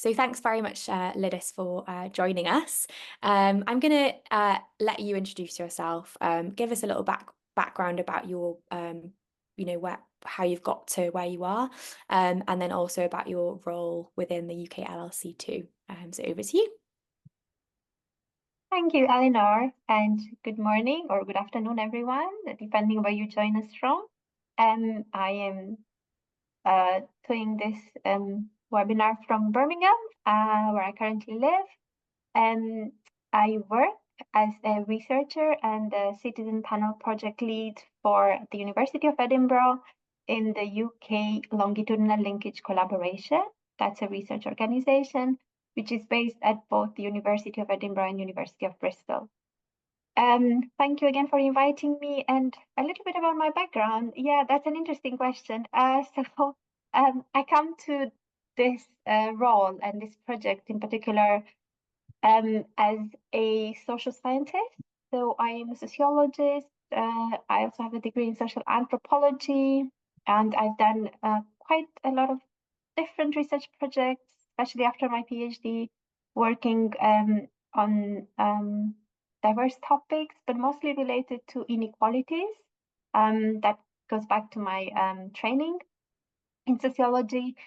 So thanks very much, Lidis, for joining us. I'm going to let you introduce yourself, give us a little background about your, how you've got to where you are, and then also about your role within the UKLLC too. So over to you. Thank you, Eleanor, and good morning or good afternoon, everyone, depending where you join us from. I am doing this webinar from Birmingham, where I currently live. I work as a researcher and a citizen panel project lead for the University of Edinburgh in the UK Longitudinal Linkage Collaboration. That's a research organization which is based at both the University of Edinburgh and University of Bristol. Thank you again for inviting me, and a little bit about my background. Yeah, that's an interesting question. I come to this role and this project in particular as a social scientist. So I am a sociologist. I also have a degree in social anthropology, and I've done quite a lot of different research projects, especially after my PhD, working on diverse topics, but mostly related to inequalities. That goes back to my training in sociology.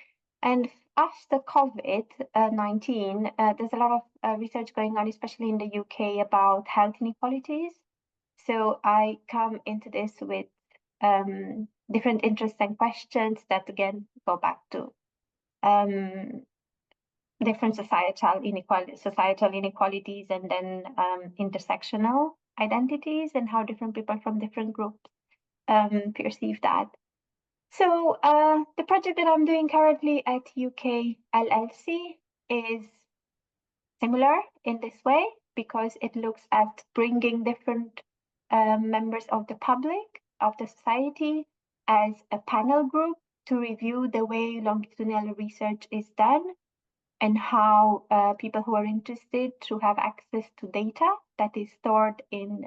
And after COVID-19, there's a lot of research going on, especially in the UK, about health inequalities. So I come into this with different interests and questions that, again, go back to different societal inequalities, and then intersectional identities and how different people from different groups perceive that. So the project that I'm doing currently at UKLLC is similar in this way because it looks at bringing different members of the public, of the society, as a panel group to review the way longitudinal research is done and how people who are interested to have access to data that is stored in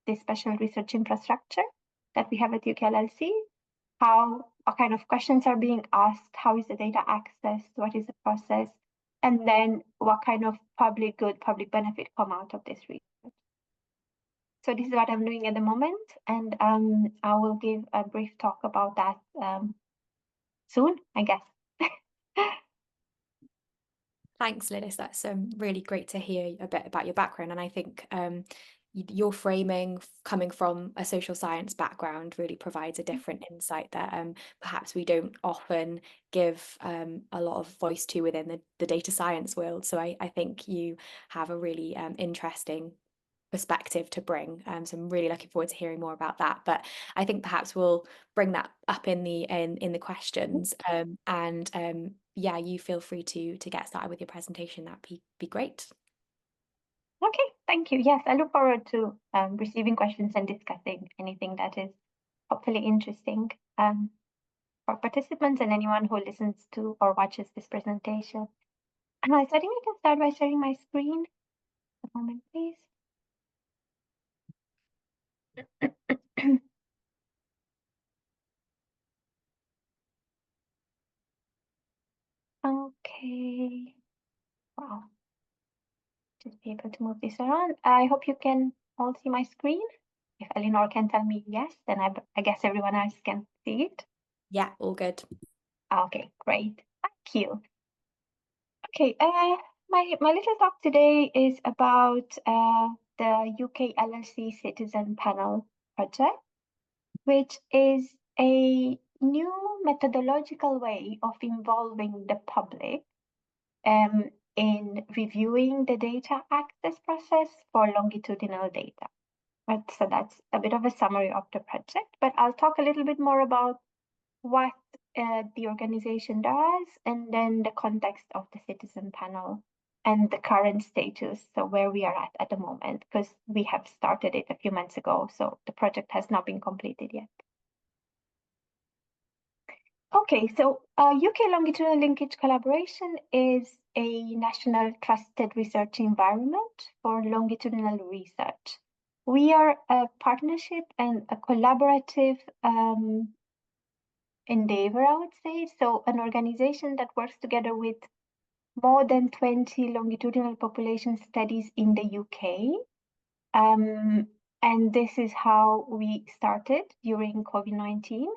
this special research infrastructure that we have at UKLLC, what kind of questions are being asked, how is the data accessed, what is the process, and then what kind of public good, public benefit come out of this research. So this is what I'm doing at the moment, and I will give a brief talk about that soon, I guess. Thanks, Lidis. That's really great to hear a bit about your background. And I think your framing coming from a social science background really provides a different insight that perhaps we don't often give a lot of voice to within the data science world. So I think you have a really interesting perspective to bring. So I'm really looking forward to hearing more about that. But I think perhaps we'll bring that up in the questions. Yeah, you feel free to get started with your presentation. That'd be great. Okay, thank you. Yes, I look forward to receiving questions and discussing anything that is hopefully interesting for participants and anyone who listens to or watches this presentation. So I think I can start by sharing my screen. A moment, please. Okay. Wow. Just be able to move this around. I hope you can all see my screen. If Eleanor can tell me yes, then I guess everyone else can see it. Yeah, all good. Okay, great. Thank you. Okay, my little talk today is about the UKLLC Citizen Panel Project, which is a new methodological way of involving the public in reviewing the data access process for longitudinal data. Right, so that's a bit of a summary of the project, but I'll talk a little bit more about what the organization does, and then the context of the citizen panel and the current status, so where we are at the moment, because we have started it a few months ago, so the project has not been completed yet. Okay, so UK Longitudinal Linkage Collaboration is a national trusted research environment for longitudinal research. We are a partnership and a collaborative endeavor, I would say. So an organization that works together with more than 20 longitudinal population studies in the UK. And this is how we started during COVID-19.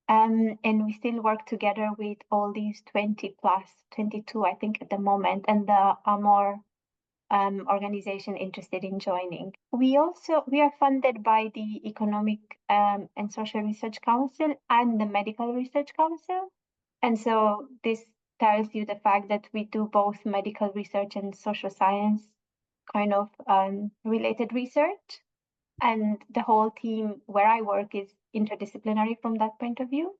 And we still work together with all these 20 plus, 22, I think at the moment, and there are more organization interested in joining. We are funded by the Economic and Social Research Council and the Medical Research Council. And so this tells you the fact that we do both medical research and social science kind of related research. And the whole team where I work is interdisciplinary from that point of view.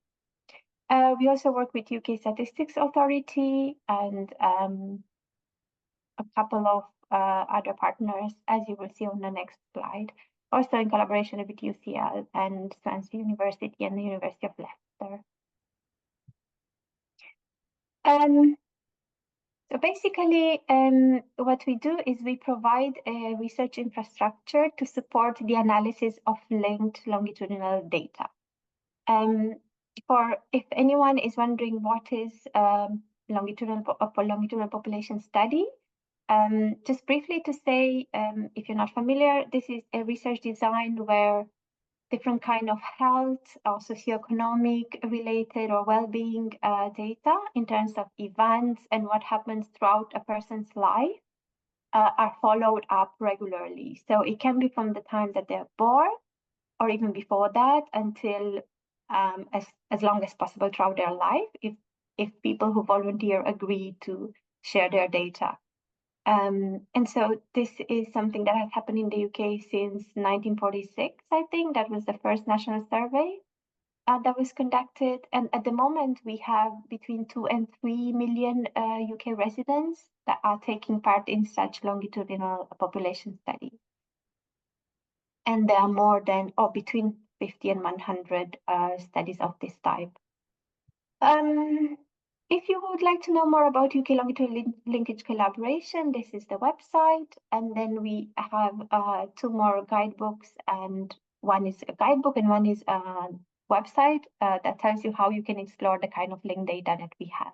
We also work with UK Statistics Authority and a couple of other partners, as you will see on the next slide, also in collaboration with UCL and Swansea University and the University of Leicester. So basically, what we do is we provide a research infrastructure to support the analysis of linked longitudinal data. If anyone is wondering what is longitudinal population study, just briefly to say, if you're not familiar, this is a research design where different kind of health or socioeconomic related or well-being data in terms of events and what happens throughout a person's life are followed up regularly. So it can be from the time that they're born or even before that until as long as possible throughout their life, if people who volunteer agree to share their data. And so this is something that has happened in the UK since 1946, I think. That was the first national survey that was conducted. And at the moment, we have between 2 and 3 million UK residents that are taking part in such longitudinal population studies. And there are more than, or between 50 and 100 studies of this type. If you would like to know more about UK longitudinal linkage collaboration, this is the website. And then we have 2 more guidebooks, and one is a guidebook and one is a website that tells you how you can explore the kind of linked data that we have.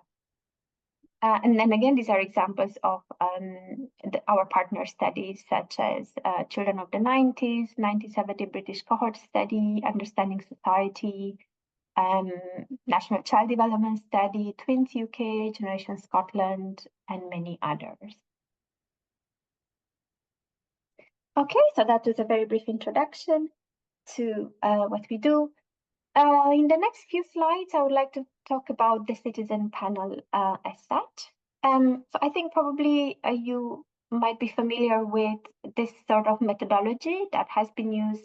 And then again, these are examples of our partner studies, such as Children of the 90s, 1970 British Cohort Study, Understanding Society, National Child Development Study, Twins UK, Generation Scotland, and many others. Okay, so that was a very brief introduction to what we do. In the next few slides, I would like to talk about the citizen panel as such. So I think probably you might be familiar with this sort of methodology that has been used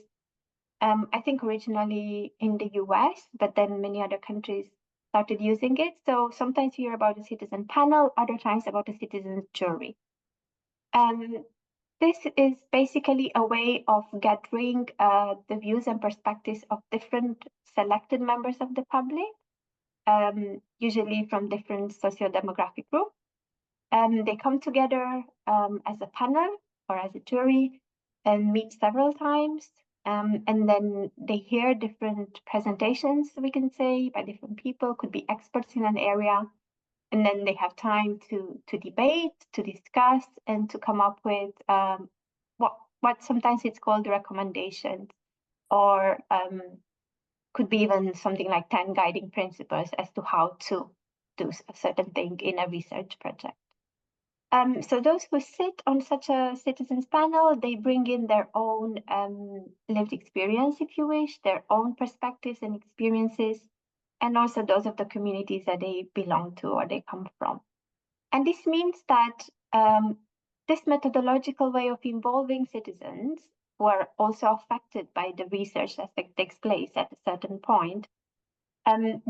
I think originally in the US, but then many other countries started using it. So sometimes you hear about a citizen panel, other times about a citizen jury. This is basically a way of gathering the views and perspectives of different selected members of the public, usually from different socio-demographic groups. They come together as a panel or as a jury and meet several times. And then they hear different presentations, we can say, by different people, could be experts in an area. And then they have time to debate, to discuss, and to come up with what sometimes it's called recommendations, or could be even something like 10 guiding principles as to how to do a certain thing in a research project. So those who sit on such a citizens panel, they bring in their own lived experience, if you wish, their own perspectives and experiences, and also those of the communities that they belong to or they come from. And this means that this methodological way of involving citizens who are also affected by the research that takes place at a certain point,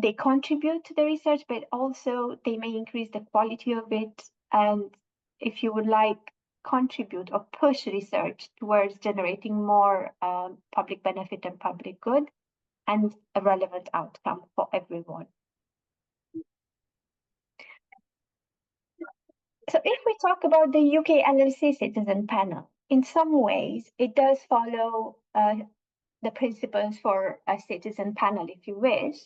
they contribute to the research, but also they may increase the quality of it, and if you would like, contribute or push research towards generating more public benefit and public good and a relevant outcome for everyone. So if we talk about the UKLLC citizen panel, in some ways, it does follow the principles for a citizen panel, if you wish,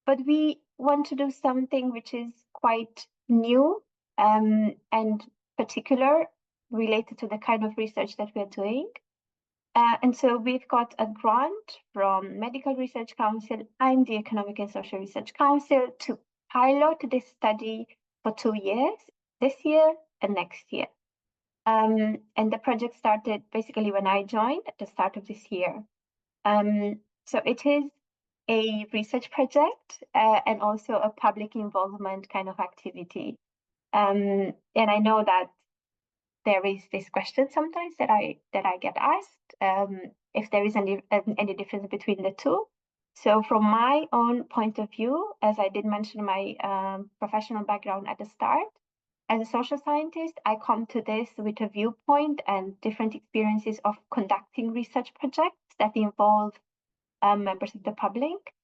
but we want to do something which is quite new and particular related to the kind of research that we're doing. And so we've got a grant from Medical Research Council and the Economic and Social Research Council to pilot this study for 2 years, this year and next year. And the project started basically when I joined at the start of this year. So it is a research project and also a public involvement kind of activity. And I know that there is this question sometimes that I get asked, if there is any difference between the two. So from my own point of view, as I did mention my professional background at the start, as a social scientist, I come to this with a viewpoint and different experiences of conducting research projects that involve members of the public.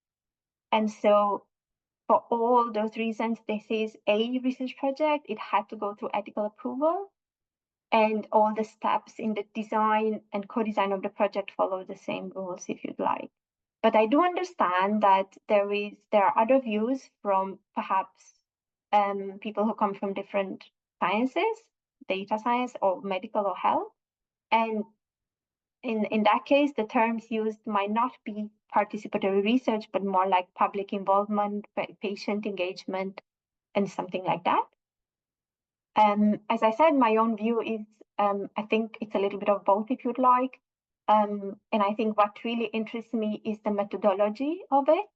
And so for all those reasons, this is a research project. It had to go through ethical approval, and all the steps in the design and co-design of the project follow the same rules, if you'd like. But I do understand that there are other views from perhaps people who come from different sciences, data science or medical or health. And in that case, the terms used might not be participatory research, but more like public involvement, patient engagement, and something like that. As I said, my own view is, I think it's a little bit of both, if you'd like. And I think what really interests me is the methodology of it,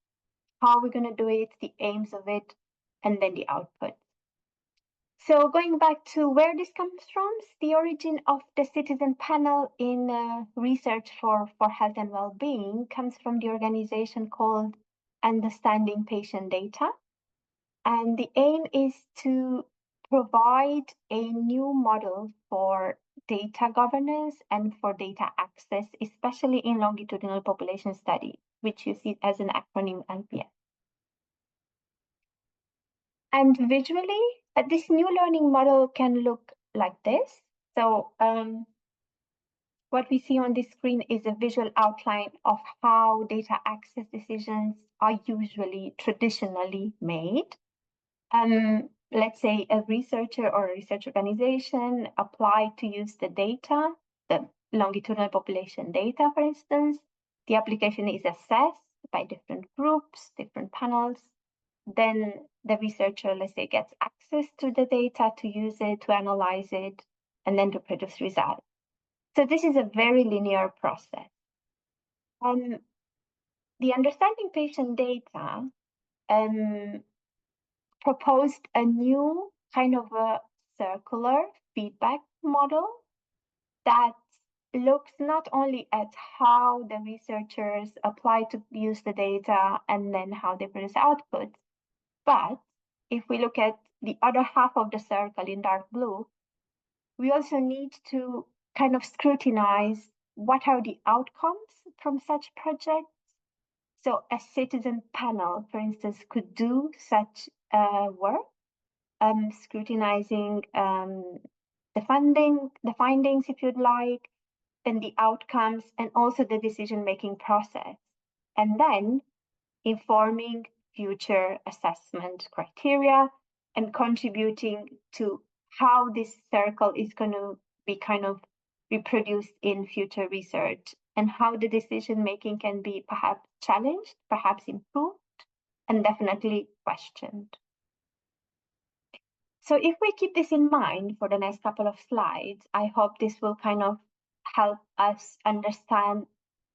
how we're going to do it, the aims of it, and then the output. So going back to where this comes from, the origin of the citizen panel in research for health and well-being comes from the organization called Understanding Patient Data. And the aim is to provide a new model for data governance and for data access, especially in longitudinal population study, which you see as an acronym LPS. And visually, this new learning model can look like this. So what we see on this screen is a visual outline of how data access decisions are usually traditionally made. Let's say a researcher or a research organization applied to use the data, the longitudinal population data, for instance. The application is assessed by different groups, different panels. Then the researcher, let's say, gets access to the data to use it, to analyze it, and then to produce results. So this is a very linear process. The Understanding Patient Data proposed a new kind of a circular feedback model that looks not only at how the researchers apply to use the data and then how they produce outputs, but if we look at the other half of the circle in dark blue, we also need to kind of scrutinize what are the outcomes from such projects. So a citizen panel, for instance, could do such work, scrutinizing the findings, if you'd like, and the outcomes, and also the decision-making process, and then informing future assessment criteria and contributing to how this circle is going to be kind of reproduced in future research, and how the decision-making can be perhaps challenged, perhaps improved, and definitely questioned. So if we keep this in mind for the next couple of slides, I hope this will kind of help us understand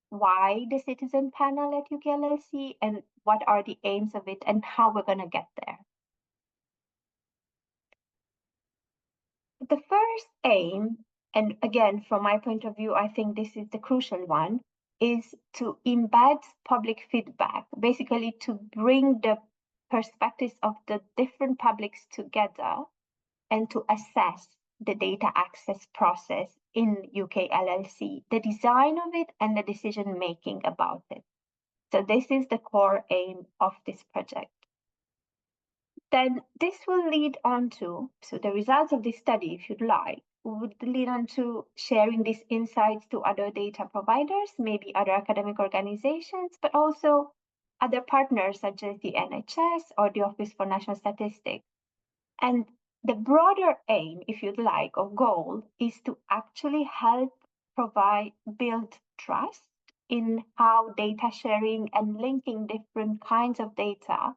why the citizen panel at UKLLC and what are the aims of it and how we're going to get there. The first aim, and again, from my point of view, I think this is the crucial one, is to embed public feedback, basically to bring the perspectives of the different publics together and to assess the data access process in UKLLC, the design of it and the decision making about it. So this is the core aim of this project. Then this will lead on to, so the results of this study, if you'd like, would lead on to sharing these insights to other data providers, maybe other academic organizations, but also other partners such as the NHS or the Office for National Statistics. And The broader aim, if you'd like, or goal, is to actually help build trust in how data sharing and linking different kinds of data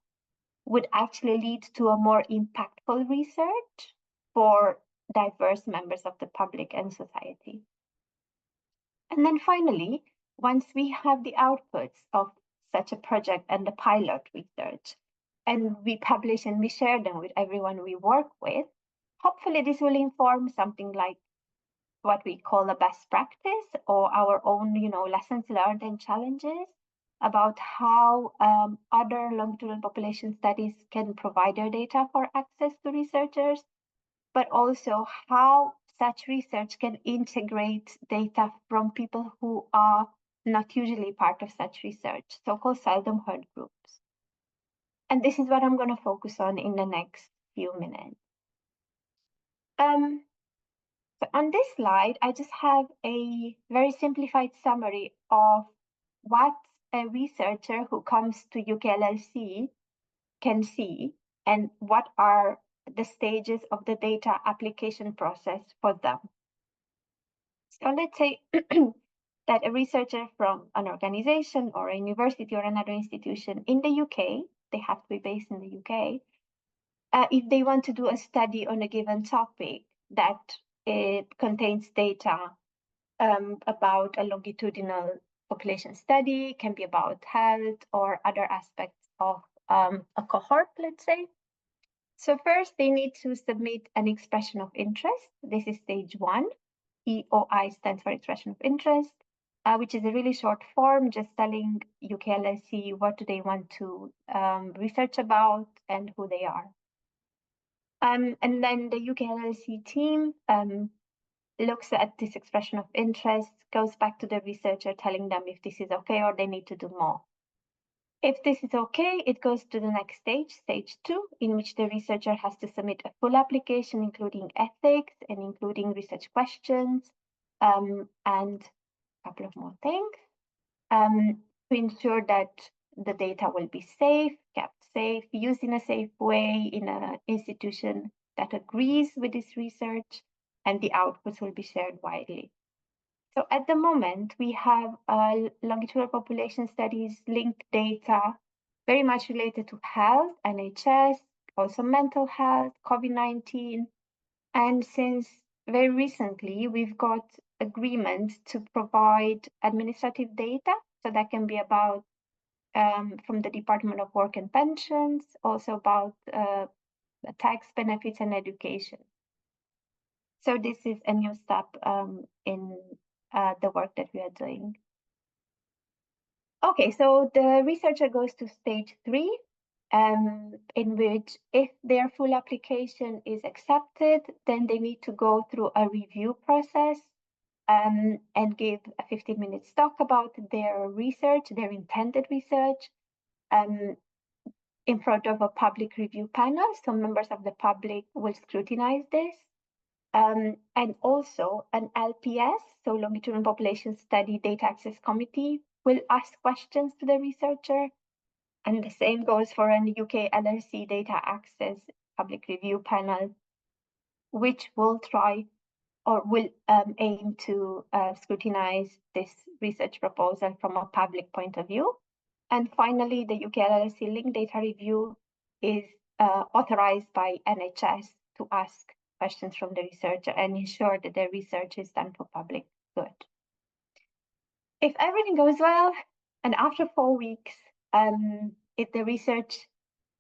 would actually lead to a more impactful research for diverse members of the public and society. And then finally, once we have the outputs of such a project and the pilot research, and we publish and we share them with everyone we work with, hopefully this will inform something like what we call a best practice or our own, lessons learned and challenges about how other longitudinal population studies can provide their data for access to researchers, but also how such research can integrate data from people who are not usually part of such research, so-called seldom heard groups. And this is what I'm going to focus on in the next few minutes. So on this slide, I just have a very simplified summary of what a researcher who comes to UKLLC can see and what are the stages of the data application process for them. So let's say that a researcher from an organization or a university or another institution in the UK, they have to be based in the UK, if they want to do a study on a given topic that it contains data about a longitudinal population study, can be about health or other aspects of a cohort, let's say. So first, they need to submit an expression of interest. This is stage 1. EOI stands for expression of interest, which is a really short form, just telling UKLLC what do they want to research about and who they are. And then the UKLLC team looks at this expression of interest, goes back to the researcher telling them if this is okay or they need to do more. If this is okay, it goes to the next stage, stage 2, in which the researcher has to submit a full application, including ethics and including research questions, and a couple of more things, to ensure that the data will be safe, kept safe, used in a safe way in an institution that agrees with this research, and the outputs will be shared widely. So at the moment, we have longitudinal population studies linked data very much related to health, NHS, also mental health, COVID-19. And since very recently, we've got agreement to provide administrative data. So that can be about from the Department of Work and Pensions, also about tax benefits and education. So this is a new step in the work that we are doing. Okay, so the researcher goes to stage 3, in which if their full application is accepted, then they need to go through a review process and give a 15-minute talk about their research, their intended research, in front of a public review panel. So members of the public will scrutinize this. And also an LPS, so Longitudinal Population Study Data Access Committee, will ask questions to the researcher. And the same goes for an UKLLC Data Access Public Review Panel, which will try or will aim to scrutinize this research proposal from a public point of view. And finally, the UKLLC Link Data Review is authorized by NHS to ask questions from the researcher and ensure that the research is done for public good. If everything goes well, and after 4 weeks, if the research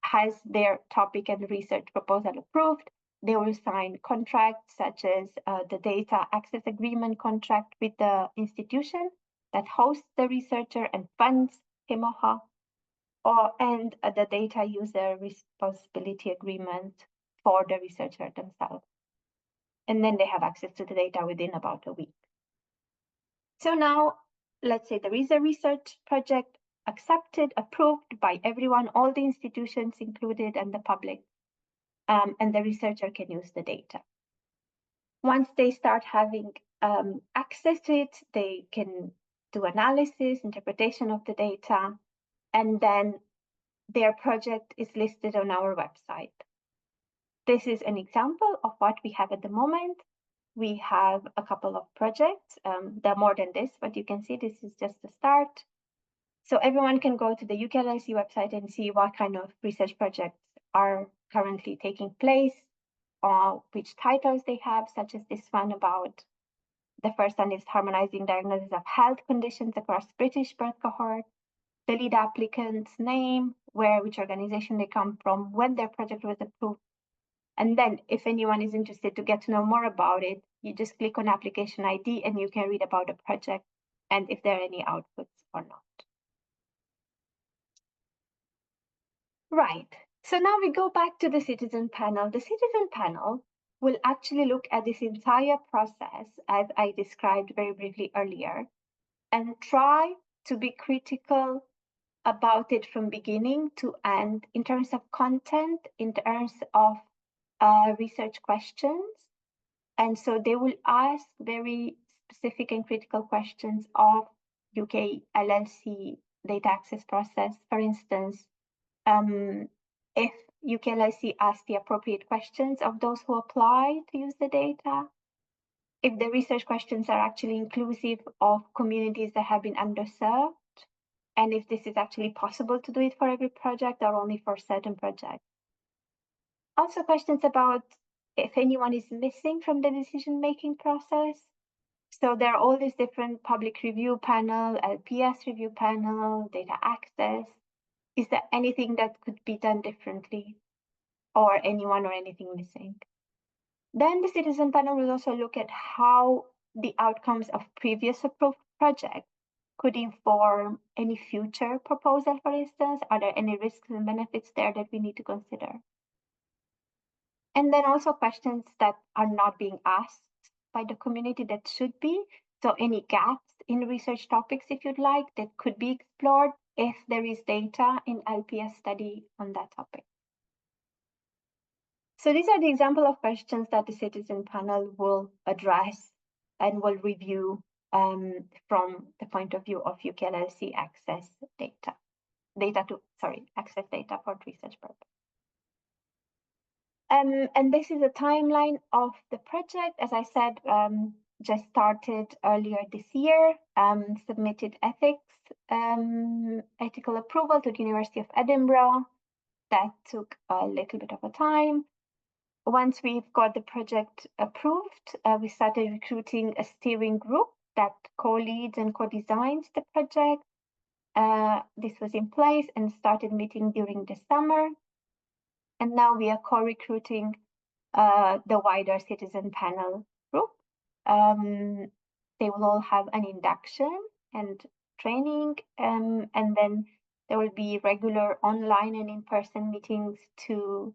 has their topic and research proposal approved, they will sign contracts such as the data access agreement contract with the institution that hosts the researcher and funds him or her, and the data user responsibility agreement for the researcher themselves. And then they have access to the data within about a week. So now, let's say there is a research project accepted, approved by everyone, all the institutions included and the public, and the researcher can use the data. Once they start having access to it, they can do analysis, interpretation of the data, and then their project is listed on our website. This is an example of what we have at the moment. We have a couple of projects. There are more than this, but you can see this is just the start. So everyone can go to the UKLLC website and see what kind of research projects are currently taking place, or which titles they have, such as this one about, the first one is harmonizing diagnosis of health conditions across British birth cohort, the lead applicant's name, which organization they come from, when their project was approved. And then if anyone is interested to get to know more about it, you just click on application ID and you can read about the project and if there are any outputs or not. Right, so now we go back to the citizen panel. The citizen panel will actually look at this entire process, as I described very briefly earlier, and try to be critical about it from beginning to end in terms of content, in terms of research questions. And so they will ask very specific and critical questions of UKLLC data access process. For instance, if UKLLC asks the appropriate questions of those who apply to use the data, if the research questions are actually inclusive of communities that have been underserved, and if this is actually possible to do it for every project or only for certain projects. Also questions about if anyone is missing from the decision-making process. So there are all these different public review panel, LPS review panel, data access. Is there anything that could be done differently, or anyone or anything missing? Then the citizen panel will also look at how the outcomes of previous approved projects could inform any future proposal, for instance. Are there any risks and benefits there that we need to consider? And then also questions that are not being asked by the community that should be. So any gaps in research topics, if you'd like, that could be explored if there is data in LPS study on that topic. So these are the example of questions that the citizen panel will address and will review from the point of view of UKLLC access data. Access data for research purpose. And this is a timeline of the project. As I said, just started earlier this year, submitted ethical approval to the University of Edinburgh. That took a little bit of a time. Once we've got the project approved, we started recruiting a steering group that co-leads and co-designs the project. This was in place and started meeting during the summer. And now we are co-recruiting the wider citizen panel group. They will all have an induction and training, and then there will be regular online and in-person meetings to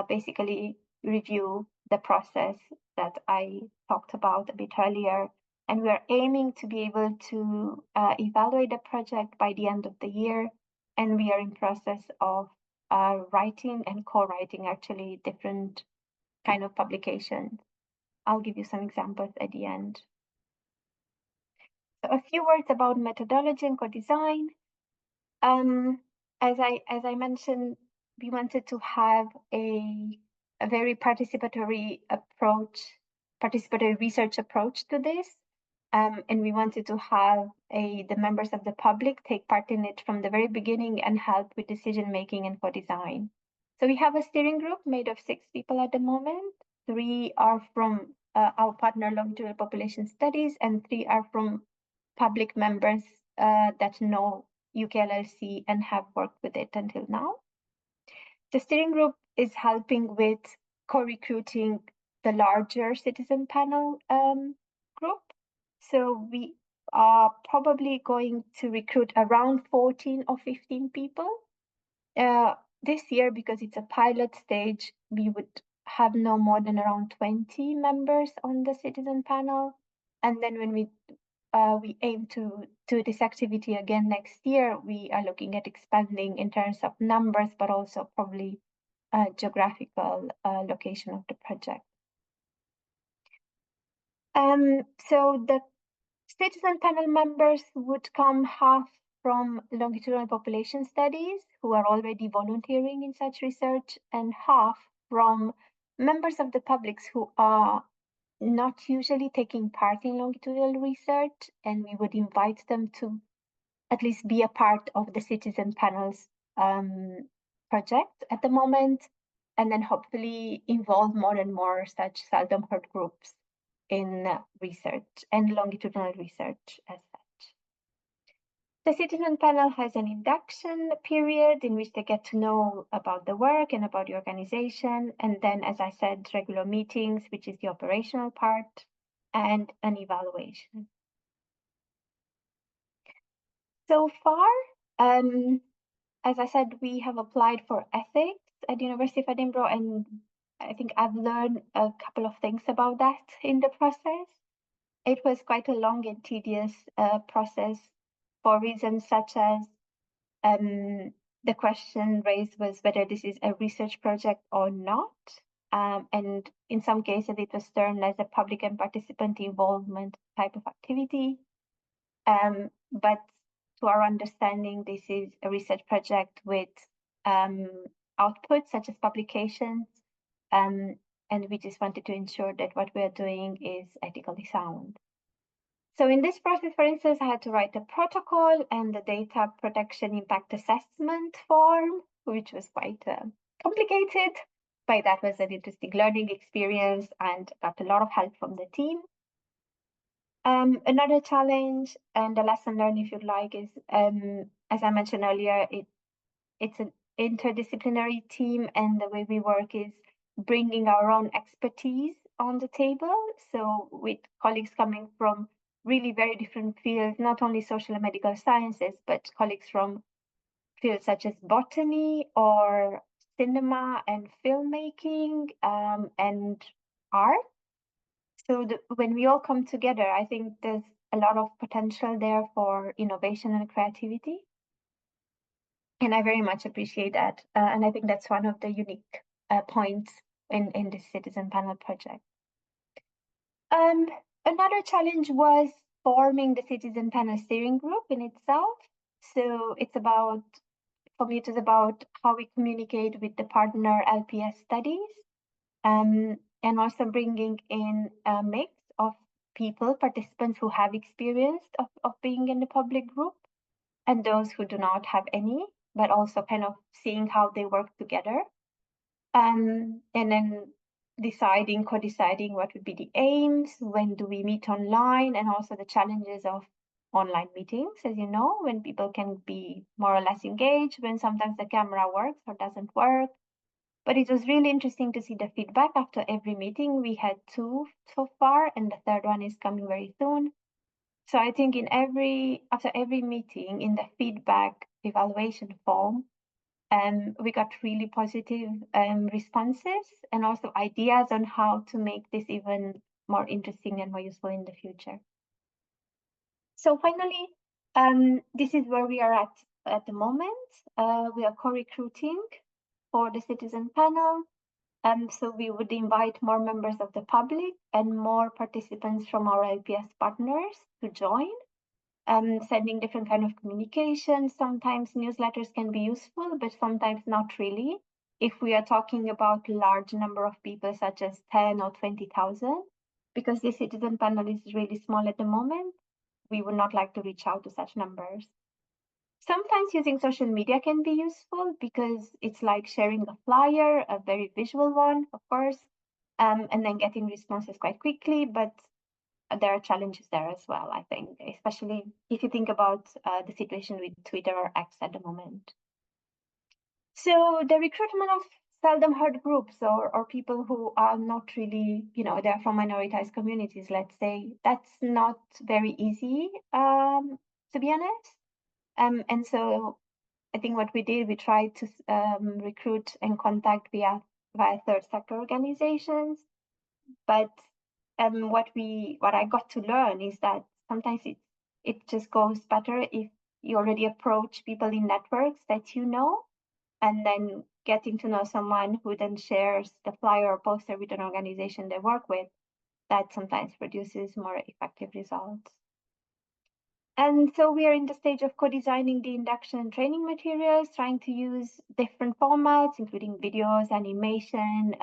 basically review the process that I talked about a bit earlier. And we are aiming to be able to evaluate the project by the end of the year. And we are in process of writing and co-writing actually different kind of publications. I'll give you some examples at the end. So a few words about methodology and co-design. As I mentioned, we wanted to have a very participatory research approach to this. And we wanted to have the members of the public take part in it from the very beginning and help with decision-making and co-design. So we have a steering group made of 6 people at the moment. 3 are from our partner Longitudinal Population Studies, and 3 are from public members that know UKLLC and have worked with it until now. The steering group is helping with co-recruiting the larger citizen panel group. So we are probably going to recruit around 14 or 15 people. This year, because it's a pilot stage, we would have no more than around 20 members on the citizen panel. And then when we aim to do this activity again next year, we are looking at expanding in terms of numbers, but also probably geographical location of the project. So the citizen panel members would come half from longitudinal population studies who are already volunteering in such research, and half from members of the publics who are not usually taking part in longitudinal research, and we would invite them to at least be a part of the citizen panels project at the moment, and then hopefully involve more and more such seldom heard groups in research and longitudinal research as such. The citizen panel has an induction period in which they get to know about the work and about the organization, and then, as I said, regular meetings, which is the operational part, and an evaluation. So far, as I said, we have applied for ethics at the University of Edinburgh, and I think I've learned a couple of things about that in the process. It was quite a long and tedious process for reasons such as the question raised was whether this is a research project or not. And in some cases, it was termed as a public and participant involvement type of activity. But to our understanding, this is a research project with outputs such as publications, and we just wanted to ensure that what we're doing is ethically sound. So in this process, for instance, I had to write a protocol and the data protection impact assessment form, which was quite complicated, but that was an interesting learning experience and got a lot of help from the team. Another challenge and a lesson learned, if you'd like, is, as I mentioned earlier, it's an interdisciplinary team, and the way we work is bringing our own expertise on the table. So with colleagues coming from really very different fields, not only social and medical sciences, but colleagues from fields such as botany or cinema and filmmaking, and art. So when we all come together, I think there's a lot of potential there for innovation and creativity. And I very much appreciate that. And I think that's one of the unique points in this citizen panel project. Another challenge was forming the citizen panel steering group in itself. So it's about, for me, it is about how we communicate with the partner LPS studies, and also bringing in a mix of people, participants who have experience of being in the public group and those who do not have any, but also kind of seeing how they work together. And then co-deciding what would be the aims, when do we meet online, and also the challenges of online meetings, as you know, when people can be more or less engaged, when sometimes the camera works or doesn't work. But it was really interesting to see the feedback after every meeting. We had 2 so far, and the third one is coming very soon. So I think after every meeting, in the feedback evaluation form, we got really positive responses and also ideas on how to make this even more interesting and more useful in the future. So finally, this is where we are at the moment. We are co-recruiting for the citizen panel. So we would invite more members of the public and more participants from our LPS partners to join. Sending different kind of communication. Sometimes newsletters can be useful, but sometimes not really. If we are talking about large number of people, such as 10 or 20,000, because the citizen panel is really small at the moment, we would not like to reach out to such numbers. Sometimes using social media can be useful because it's like sharing a flyer, a very visual one, of course, and then getting responses quite quickly, but there are challenges there as well, I think, especially if you think about the situation with Twitter or X at the moment. So the recruitment of seldom heard groups or people who are not really, they're from minoritized communities, let's say, that's not very easy, to be honest. And so I think what we did, we tried to recruit and contact via third sector organizations, but what I got to learn is that sometimes it just goes better if you already approach people in networks that you know, and then getting to know someone who then shares the flyer or poster with an organization they work with, that sometimes produces more effective results. And so we are in the stage of co-designing the induction and training materials, trying to use different formats, including videos, animation,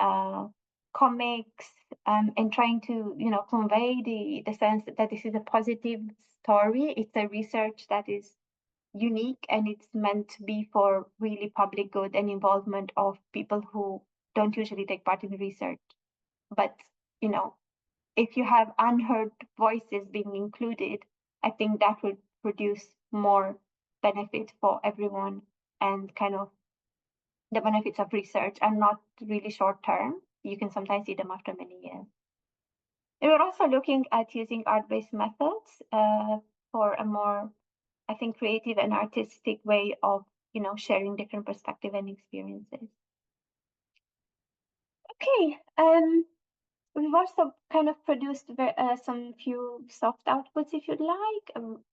comics, and trying to, convey the sense that this is a positive story. It's a research that is unique and it's meant to be for really public good and involvement of people who don't usually take part in research. But, if you have unheard voices being included, I think that would produce more benefit for everyone, and kind of the benefits of research are not really short term. You can sometimes see them after many years. We were also looking at using art-based methods for a more, I think, creative and artistic way of, sharing different perspective and experiences. Okay, we've also kind of produced some few soft outputs, if you'd like.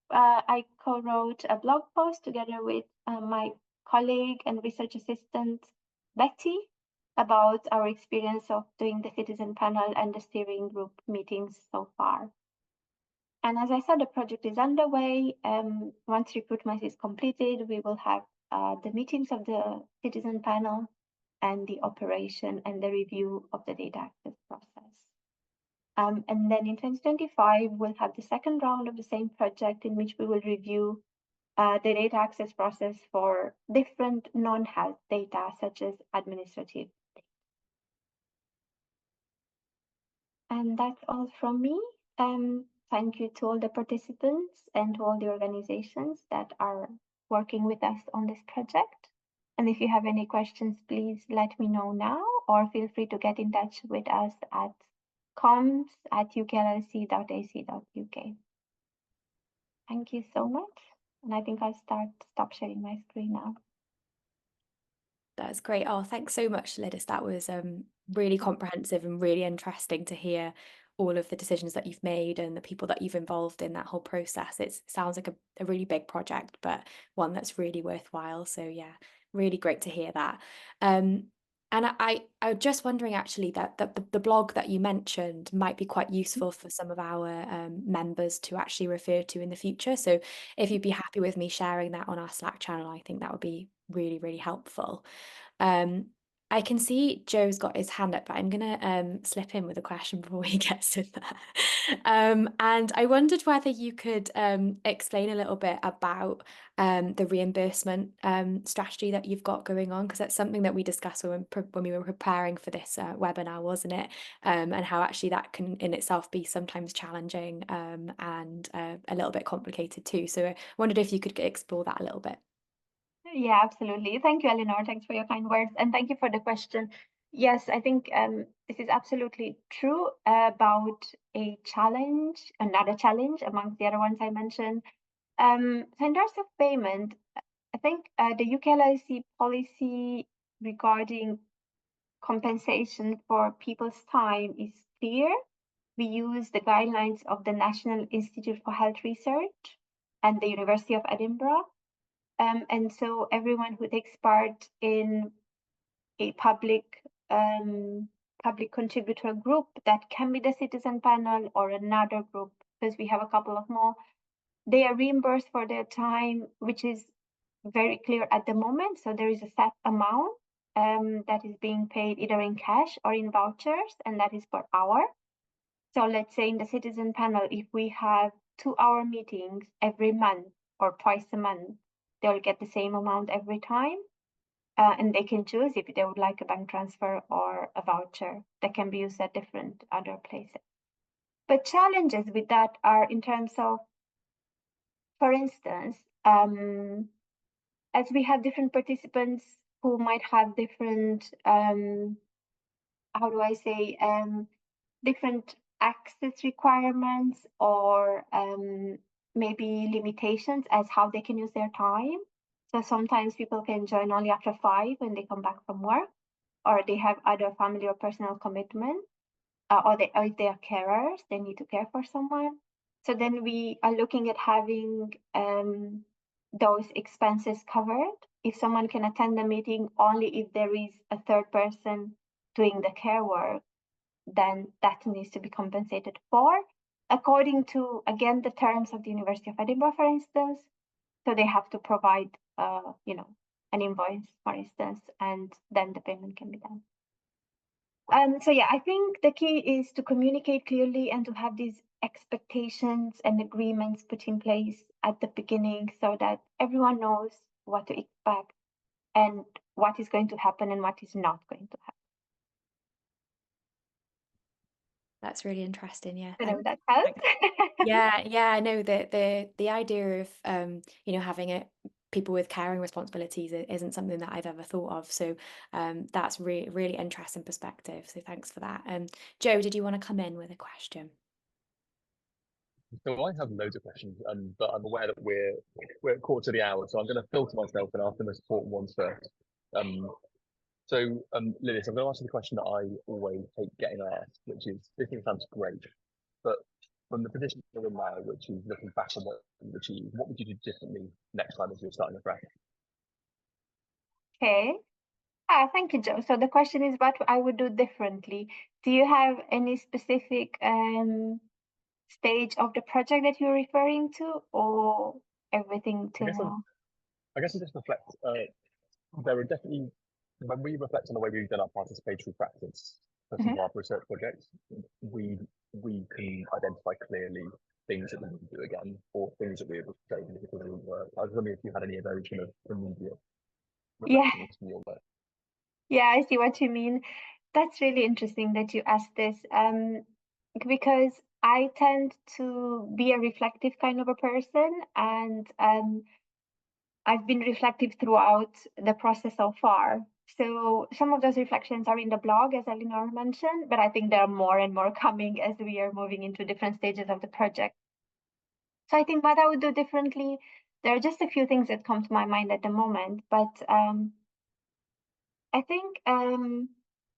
I co-wrote a blog post together with my colleague and research assistant, Betty, about our experience of doing the citizen panel and the steering group meetings so far. And as I said, the project is underway. Once recruitment is completed, we will have the meetings of the citizen panel and the operation and the review of the data access process. And then in 2025, we'll have the second round of the same project in which we will review the data access process for different non-health data, such as administrative. And that's all from me. Thank you to all the participants and to all the organizations that are working with us on this project. And if you have any questions, please let me know now, or feel free to get in touch with us at comms@uklllc.ac.uk. Thank you so much. And I think I'll stop sharing my screen now. That's great. Oh, thanks so much, Lidis. That was really comprehensive and really interesting to hear all of the decisions that you've made and the people that you've involved in that whole process. It sounds like a really big project, but one that's really worthwhile. So yeah, really great to hear that. And I was just wondering actually that the blog that you mentioned might be quite useful for some of our members to actually refer to in the future. So if you'd be happy with me sharing that on our Slack channel, I think that would be really, really helpful. I can see Joe's got his hand up, but I'm gonna slip in with a question before he gets in there. And I wondered whether you could explain a little bit about the reimbursement strategy that you've got going on, because that's something that we discussed when we were preparing for this webinar, wasn't it? And how actually that can in itself be sometimes challenging and a little bit complicated too. So I wondered if you could explore that a little bit. Yeah, absolutely. Thank you, Eleanor. Thanks for your kind words. And thank you for the question. Yes, I think this is absolutely true about a challenge, another challenge amongst the other ones I mentioned. So in terms of payment, I think the UKLLC policy regarding compensation for people's time is clear. We use the guidelines of the National Institute for Health Research and the University of Edinburgh. And so everyone who takes part in a public contributor group, that can be the citizen panel or another group, because we have a couple of more, they are reimbursed for their time, which is very clear at the moment. So there is a set amount that is being paid either in cash or in vouchers, and that is per hour. So let's say in the citizen panel, if we have 2-hour meetings every month or twice a month, they'll get the same amount every time. And they can choose if they would like a bank transfer or a voucher that can be used at different other places. But challenges with that are in terms of, for instance, as we have different participants who might have different, how do I say, different access requirements or maybe limitations as how they can use their time. So sometimes people can join only after 5 when they come back from work, or they have other family or personal commitments, or if they are carers, they need to care for someone. So then we are looking at having those expenses covered. If someone can attend the meeting only if there is a third person doing the care work, then that needs to be compensated for, according to, again, the terms of the University of Edinburgh, for instance. So they have to provide, an invoice, for instance, and then the payment can be done. So yeah, I think the key is to communicate clearly and to have these expectations and agreements put in place at the beginning so that everyone knows what to expect and what is going to happen and what is not going to happen. That's really interesting. Yeah, I know thanks. that helps. Yeah, I know that the idea of having it people with caring responsibilities isn't something that I've ever thought of. So that's really interesting perspective. So thanks for that. Joe, did you want to come in with a question? So I have loads of questions, but I'm aware that we're at quarter to the hour, so I'm going to filter myself and ask the most important ones first. Lidis, I'm going to ask you the question that I always hate getting asked, which is, this thing sounds great, but from the position you're in now, which is looking back on what you've achieved, what would you do differently next time as you're starting afresh? Okay. Thank you, Joe. So the question is what I would do differently. Do you have any specific stage of the project that you're referring to, or everything till now? I guess I just reflect. There are definitely, when we reflect on the way we've done our participatory practice for some of our research projects, we can identify clearly things that we need to do again, or things that we were saying because they didn't work. I was wondering if you had any of those kind of immediate reflections from your work. Yeah, I see what you mean. That's really interesting that you asked this, because I tend to be a reflective kind of a person, and I've been reflective throughout the process so far. So some of those reflections are in the blog, as Eleanor mentioned, but I think there are more and more coming as we are moving into different stages of the project. So I think what I would do differently, there are just a few things that come to my mind at the moment, but I think I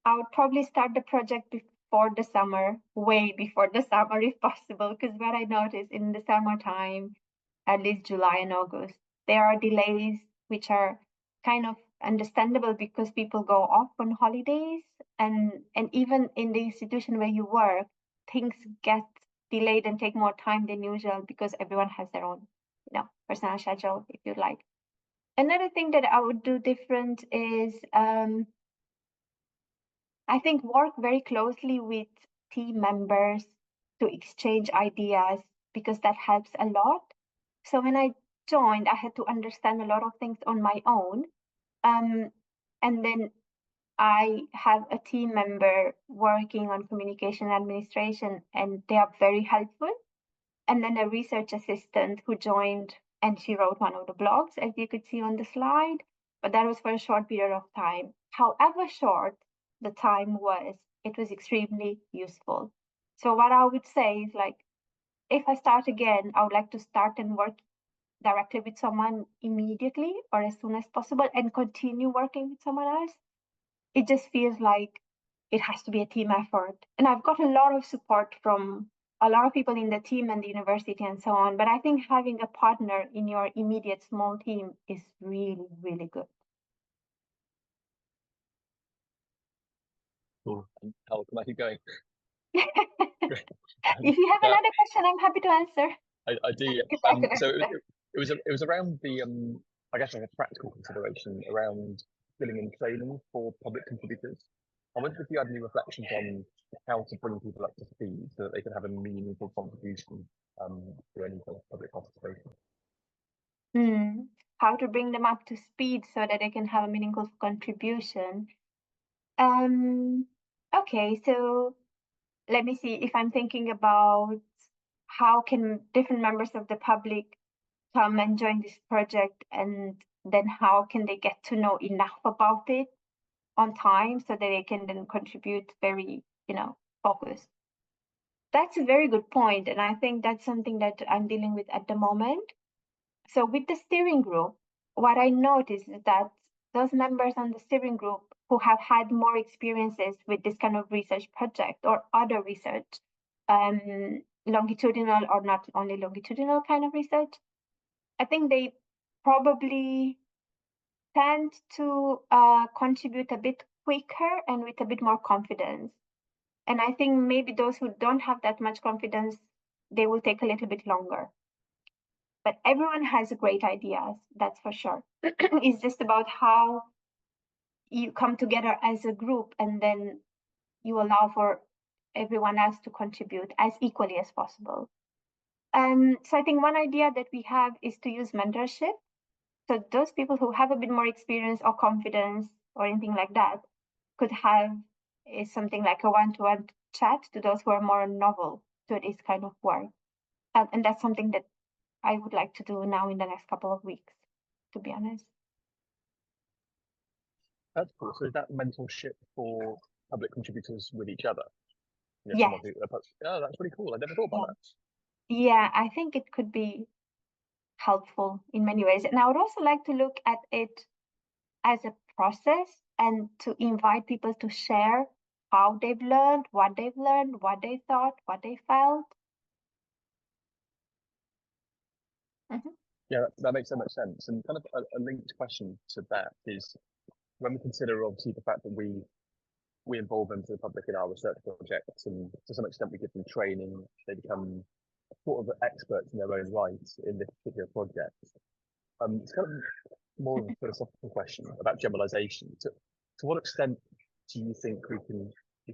would probably start the project before the summer, way before the summer if possible, because what I notice in the summertime, at least July and August, there are delays which are kind of understandable because people go off on holidays, and even in the institution where you work, things get delayed and take more time than usual because everyone has their own, personal schedule, if you like. Another thing that I would do different is I think work very closely with team members to exchange ideas because that helps a lot. So when I joined, I had to understand a lot of things on my own. And then I have a team member working on communication administration, and they are very helpful. And then a research assistant who joined, and she wrote one of the blogs, as you could see on the slide, but that was for a short period of time. However short the time was, it was extremely useful. So what I would say is, like, if I start again, I would like to start and work directly with someone immediately or as soon as possible and continue working with someone else. It just feels like it has to be a team effort. And I've got a lot of support from a lot of people in the team and the university and so on. But I think having a partner in your immediate small team is really, really good. Cool. And how can I keep going? If you have another question, I'm happy to answer. I do. So it was around the I guess like a practical consideration around skilling and training for public contributors. I wonder if you had any reflections on how to bring people up to speed so that they can have a meaningful contribution to any kind of public participation. How to bring them up to speed so that they can have a meaningful contribution. Okay, so let me see if I'm thinking about how can different members of the public come and join this project, and then how can they get to know enough about it on time so that they can then contribute very, focused. That's a very good point, and I think that's something that I'm dealing with at the moment. So with the steering group, what I noticed is that those members on the steering group who have had more experiences with this kind of research project or other research, longitudinal or not only longitudinal kind of research, I think they probably tend to contribute a bit quicker and with a bit more confidence. And I think maybe those who don't have that much confidence, they will take a little bit longer. But everyone has great ideas, that's for sure. It's just about how you come together as a group and then you allow for everyone else to contribute as equally as possible. So I think one idea that we have is to use mentorship. So those people who have a bit more experience or confidence or anything like that could have something like a one-to-one chat to those who are more novel to this kind of work. And that's something that I would like to do now in the next couple of weeks, to be honest. That's cool. So is that mentorship for public contributors with each other? You know, Yes. someone who, oh, that's really cool. I never thought about that. Yeah, I think it could be helpful in many ways. And I would also like to look at it as a process and to invite people to share how they've learned, what they thought, what they felt. Yeah, that makes so much sense. And kind of a linked question to that is, when we consider obviously the fact that we involve them to the public in our research projects, and to some extent we give them training, they become sort of experts in their own right in this particular project. It's kind of more of a philosophical question about generalization. To what extent do you think we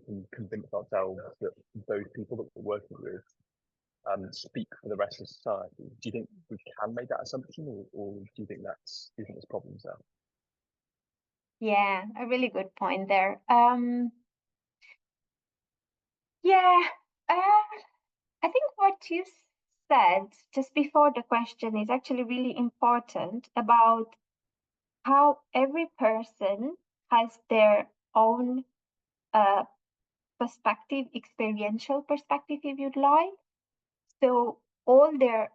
can convince ourselves that those people that we're working with speak for the rest of society? Do you think we can make that assumption, or do you think there's problems there? Yeah, a really good point there. I think what you said just before the question is actually really important about how every person has their own perspective, experiential perspective, if you'd like. So all their,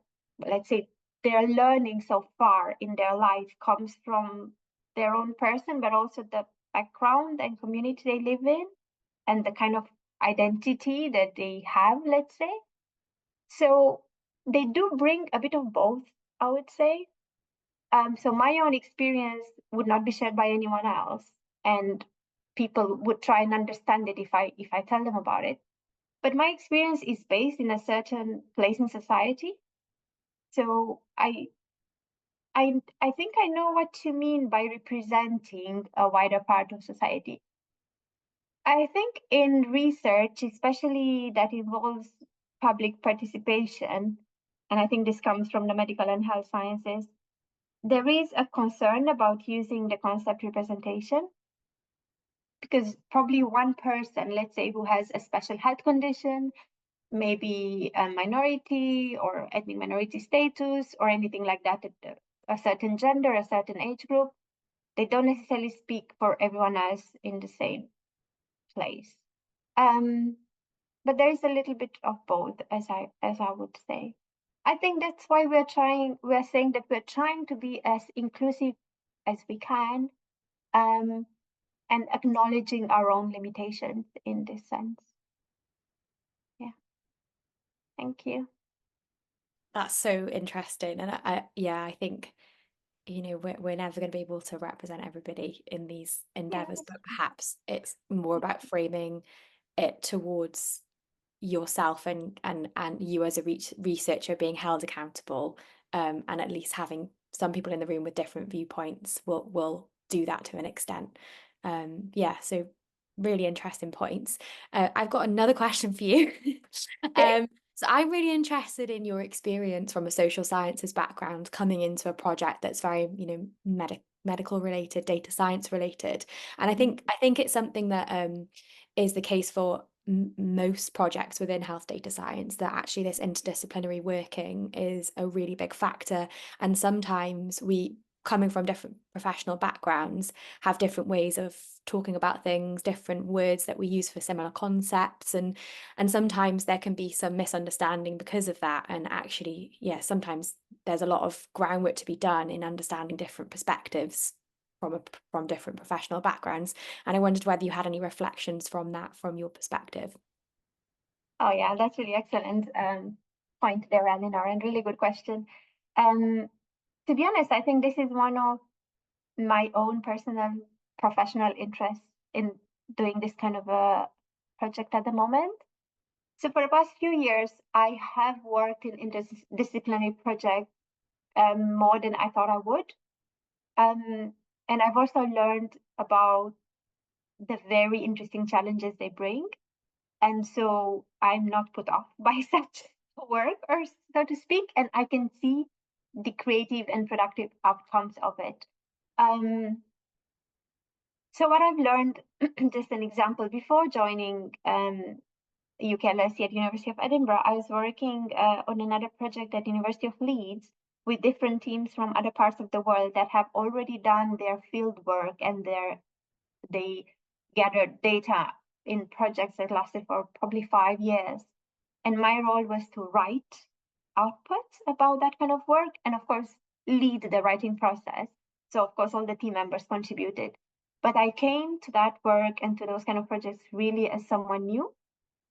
let's say, their learning so far in their life comes from their own person, but also the background and community they live in and the kind of identity that they have, let's say. So they do bring a bit of both, I would say. So my own experience would not be shared by anyone else, and people would try and understand it if I tell them about it. But my experience is based in a certain place in society. So I think I know what you mean by representing a wider part of society. I think in research, especially that involves public participation, and I think this comes from the medical and health sciences, there is a concern about using the concept representation, because probably one person, let's say, who has a special health condition, maybe a minority or ethnic minority status or anything like that, a certain gender, a certain age group, they don't necessarily speak for everyone else in the same place. But there is a little bit of both, as I would say. I think that's why we're saying that we're trying to be as inclusive as we can, and acknowledging our own limitations in this sense. Yeah. Thank you. That's so interesting. And I think, you know, we're never going to be able to represent everybody in these endeavors, but perhaps it's more about framing it towards yourself and you as a researcher being held accountable, and at least having some people in the room with different viewpoints will do that to an extent. So really interesting points. I've got another question for you. So I'm really interested in your experience from a social sciences background coming into a project that's very, you know, medical related, data science related. And I think it's something that is the case for most projects within health data science, that actually this interdisciplinary working is a really big factor. And sometimes we, coming from different professional backgrounds, have different ways of talking about things, different words that we use for similar concepts, and sometimes there can be some misunderstanding because of that. And actually, sometimes there's a lot of groundwork to be done in understanding different perspectives from different professional backgrounds. And I wondered whether you had any reflections from that, from your perspective. Oh yeah, that's really excellent point there, Eleanor, and really good question. To be honest, I think this is one of my own personal professional interests in doing this kind of a project at the moment. So for the past few years, I have worked in interdisciplinary projects more than I thought I would. And I've also learned about the very interesting challenges they bring. And so I'm not put off by such work, or so to speak, and I can see the creative and productive outcomes of it. So what I've learned, just an example, before joining UKLLC at University of Edinburgh, I was working on another project at University of Leeds with different teams from other parts of the world that have already done their field work, and they gathered data in projects that lasted for probably 5 years. And my role was to write outputs about that kind of work, and of course, lead the writing process. So of course, all the team members contributed. But I came to that work and to those kind of projects really as someone new.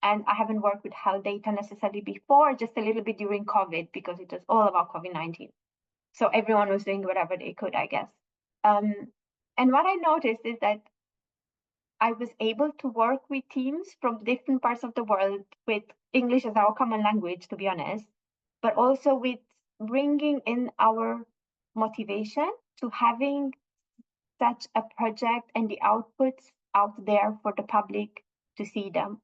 And I haven't worked with health data necessarily before, just a little bit during COVID, because it was all about COVID-19. So everyone was doing whatever they could, I guess. And what I noticed is that I was able to work with teams from different parts of the world with English as our common language, to be honest, but also with bringing in our motivation to having such a project and the outputs out there for the public to see them.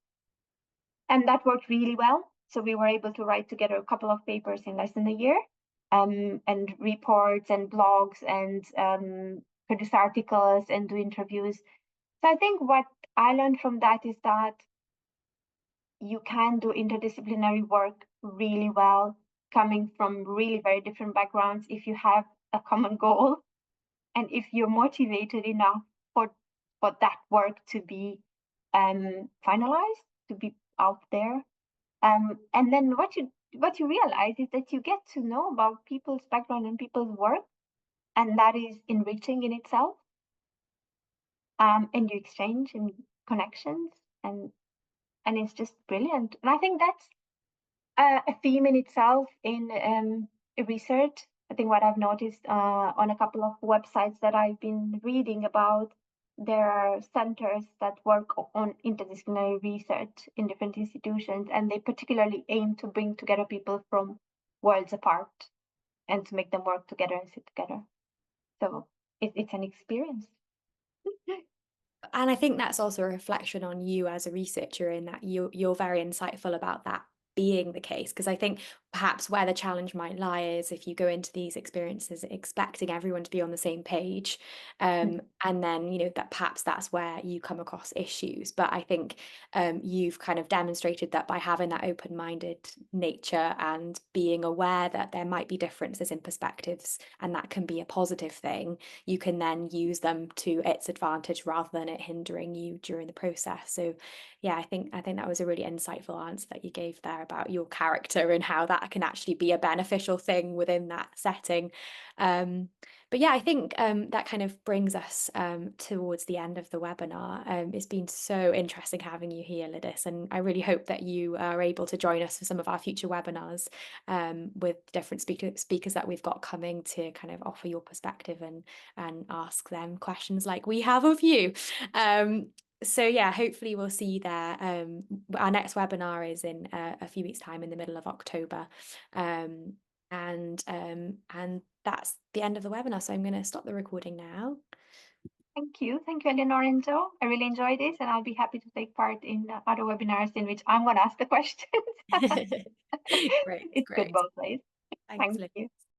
And that worked really well. So we were able to write together a couple of papers in less than a year, and reports and blogs and produce articles and do interviews. So I think what I learned from that is that you can do interdisciplinary work really well, coming from really very different backgrounds, if you have a common goal and if you're motivated enough for that work to be finalized, to be out there. And then what you realize is that you get to know about people's background and people's work, and that is enriching in itself. And you exchange and connections, and it's just brilliant. And I think that's a theme in itself in research. I think what I've noticed on a couple of websites that I've been reading about, there are centers that work on interdisciplinary research in different institutions, and they particularly aim to bring together people from worlds apart and to make them work together and sit together. So it's an experience. And I think that's also a reflection on you as a researcher, in that you're very insightful about that being the case, because I think perhaps where the challenge might lie is if you go into these experiences expecting everyone to be on the same page, and then that perhaps that's where you come across issues. But I think you've kind of demonstrated that by having that open-minded nature and being aware that there might be differences in perspectives, and that can be a positive thing, you can then use them to its advantage rather than it hindering you during the process. So yeah, I think that was a really insightful answer that you gave there about your character and how that can actually be a beneficial thing within that setting. But yeah, I think that kind of brings us towards the end of the webinar. It's been so interesting having you here, Lidis, and I really hope that you are able to join us for some of our future webinars with different speakers that we've got coming, to kind of offer your perspective and ask them questions like we have of you. So yeah, hopefully we'll see you there. Our next webinar is in a few weeks' time, in the middle of October. And that's the end of the webinar. So I'm going to stop the recording now. Thank you, Eleanor and Joe. I really enjoyed this, and I'll be happy to take part in other webinars in which I'm going to ask the questions. Great, it's great. good both ways. Thanks, Thank you.